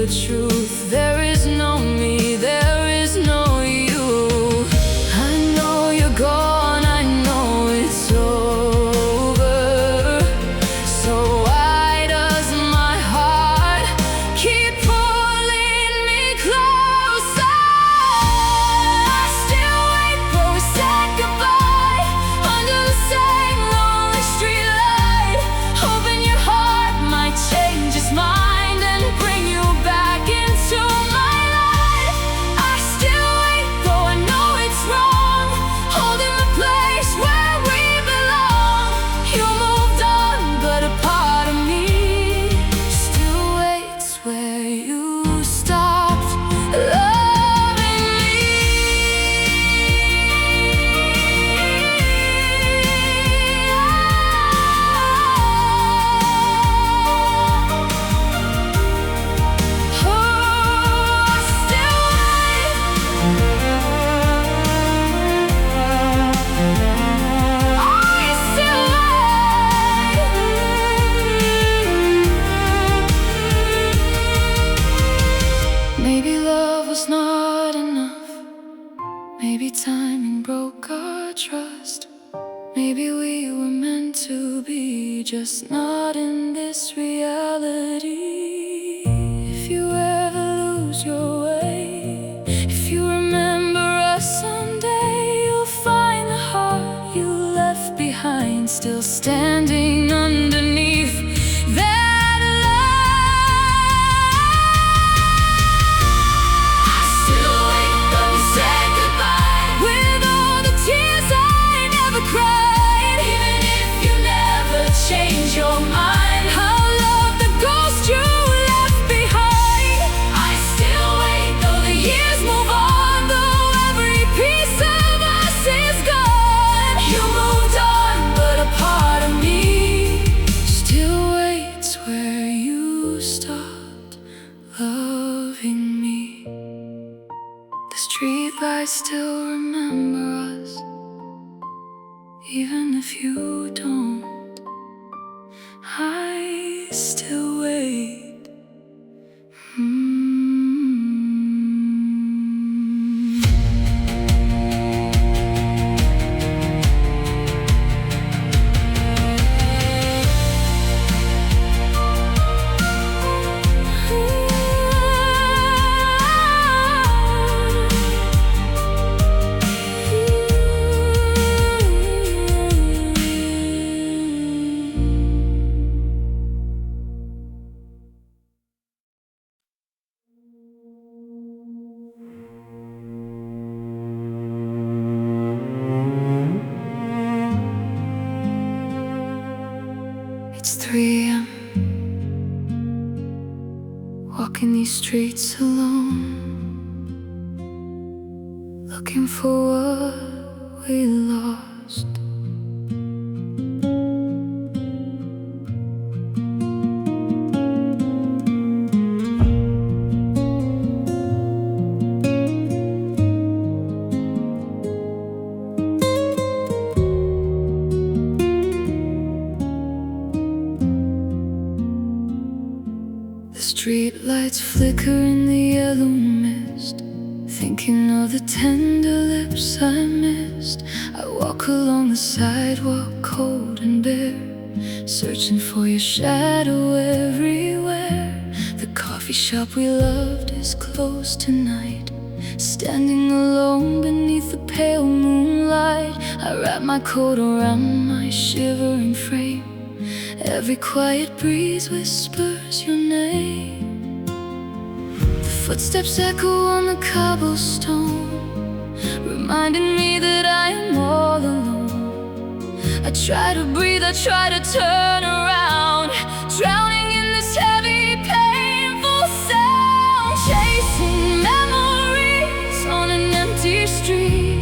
the truth. There is no me, there is no you. I know you're gone, I know it's over. So why does my heart keep pulling me closer? I still wait for a said goodbye under the same lonely streetlight, hoping your heart might change its mind and bring you back into my life. I still wait, though I know it's wrong, holding the place where we belong. You moved on, but a part of me still waits where you stopped loving me. Oh, I still wait. I still wait. Maybe love was not enough. Maybe timing broke our trust. Maybe we were meant to be, just not in this reality. If you ever lose your way, if you remember us someday, you'll find the heart you left behind still standing underneath that lie. I still wait, though you said goodbye, with all the tears I never cried. Even if you never change your mind, I'll love the ghost you left behind. I still wait, though the years move on, though every piece of us is gone. You moved on, but a part of me still waits where you stopped loving me. The streetlights still remember us, even if you don't. I still wait. It's 3 a.m. Walking these streets alone, looking for what we lost. The street lights flicker in the yellow mist, thinking of the tender lips I missed. I walk along the sidewalk, cold and bare, searching for your shadow everywhere. The coffee shop we loved is closed tonight, standing alone beneath the pale moonlight. I wrap my coat around my shivering frame. Every quiet breeze whispers your name. The footsteps echo on the cobblestone, reminding me that I am all alone. I try to breathe, I try to turn around, drowning in this heavy, painful sound. Chasing memories on an empty street,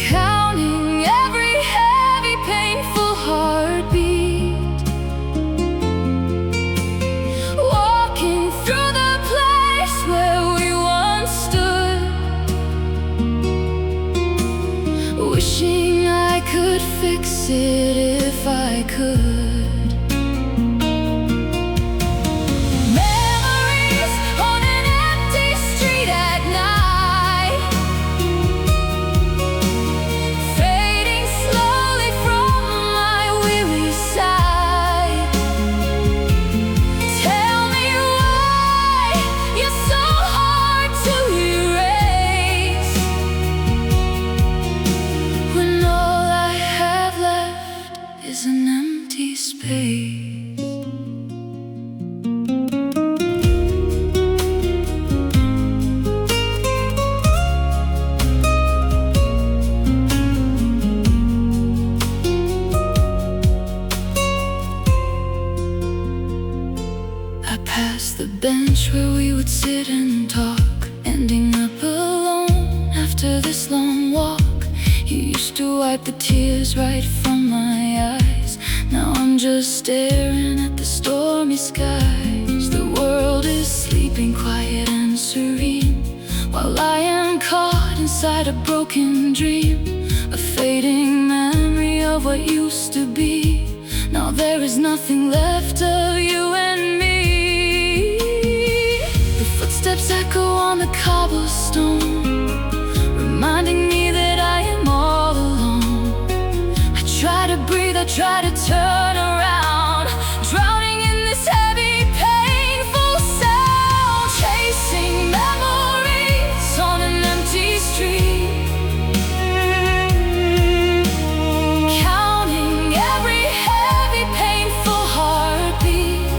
counting every heavy, painful heartbeat, walking through the place where we once stood, wishing I could fix it if I could. this long walk. You used to wipe the tears right from my eyes. Now I'm just staring at the stormy skies. The world is sleeping quiet and serene, while I am caught inside a broken dream, a fading memory of what used to be. Now there is nothing left of you and me. The footsteps echo on the cobblestone, reminding me that I am all alone. I try to breathe, I try to turn around, drowning in this heavy, painful sound, chasing memories on an empty street, counting every heavy, painful heartbeat,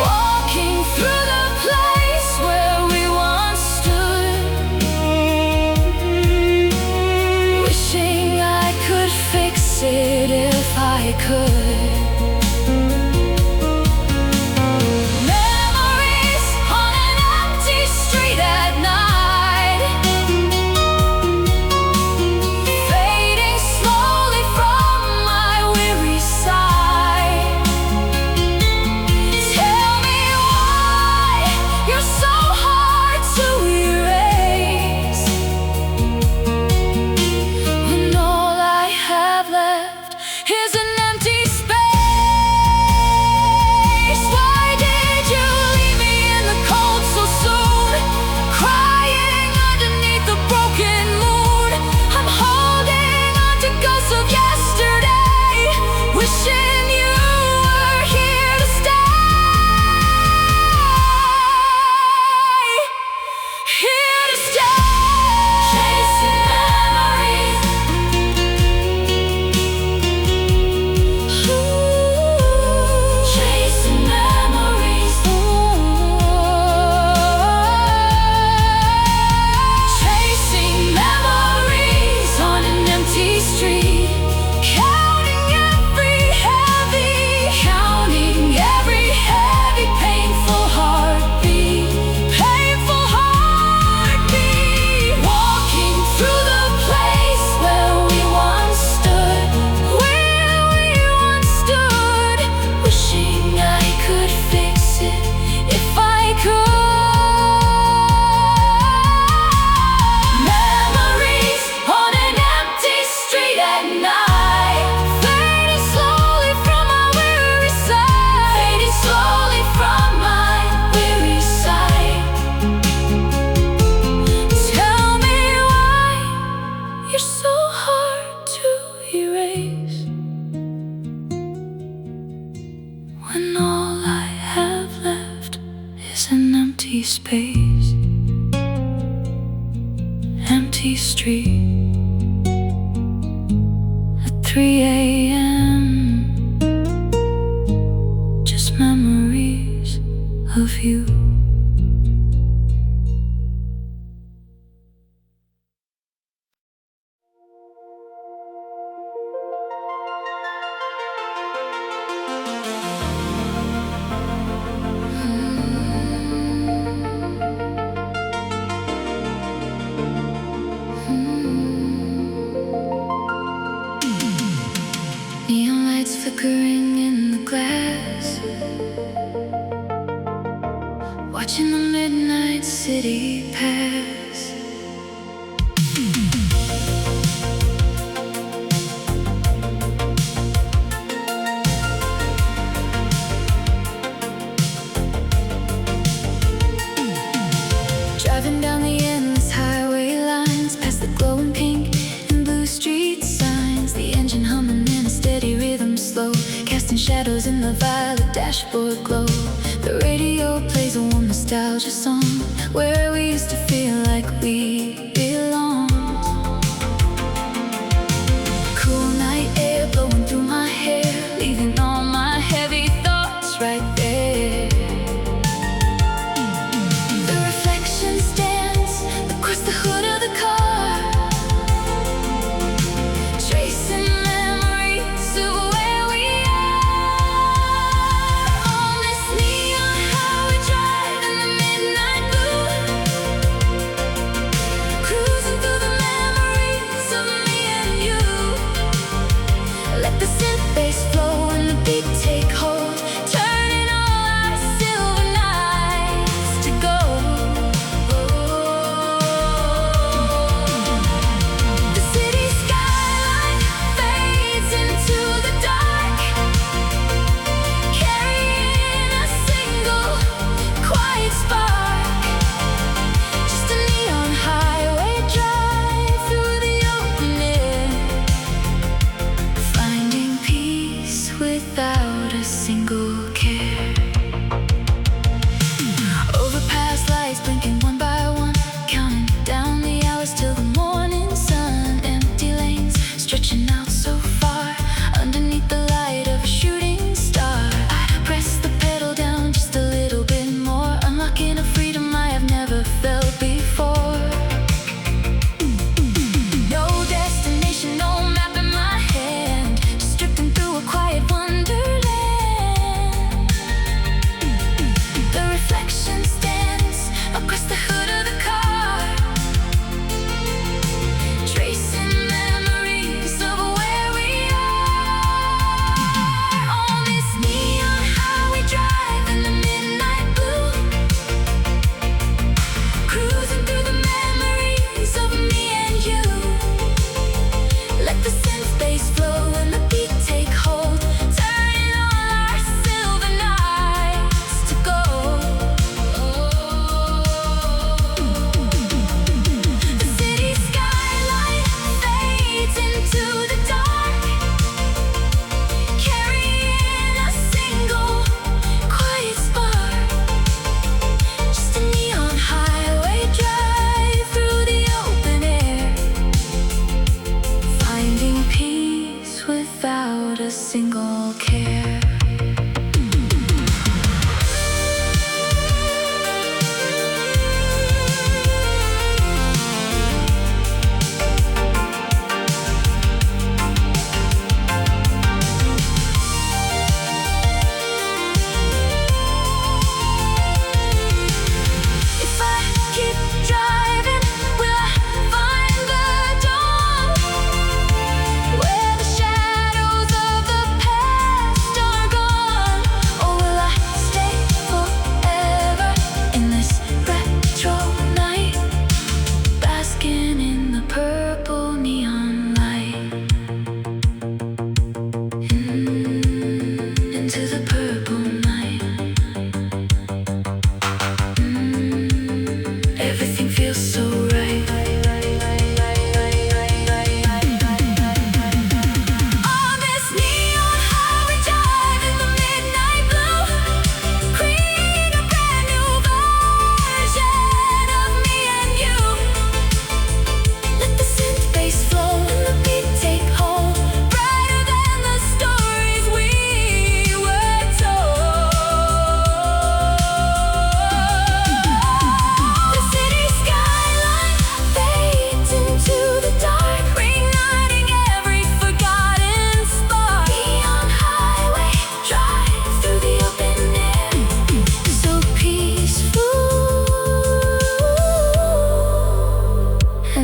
walking through the place where we once stood, wishing I could fix it if I could. Memories on an empty street at night, fading slowly from my weary sight. Tell me why you're so hard to erase, when all I have left is an empty space. Why did you leave me in the cold so soon, crying underneath the broken moon? I'm holding on to ghosts of yesterday, wishing you were here to stay, here to stay. Chasing memories, chasing memories, chasing memories on an empty street, counting every heavy, painful heartbeat, walking through the place where we once stood, wishing I could fix it if I could. Memories on an empty street at night, fading slowly from my weary sight, fading slowly from my weary sight. Tell me why you're so hard to erase, when all I have left is an empty space, empty street at 3 a.m. Just memories of you. Neon lights flickering in the glass, watching the midnight city pass. Driving down the endless highway lines, past the glowing pink and blue street signs, the engine humming in a steady rhythm slow, casting shadows in the violet dashboard glow. The radio plays a warm nostalgia song, where we used to feel like we belonged. Cool night air blowing through my hair, leaving all my heavy thoughts right there. The reflections dance across the hood of the car, tracing memories of where we are. On this neon highway drive in the midnight blue,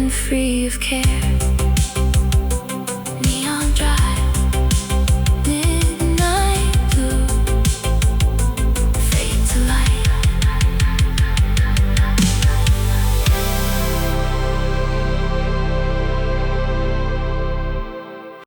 free of care.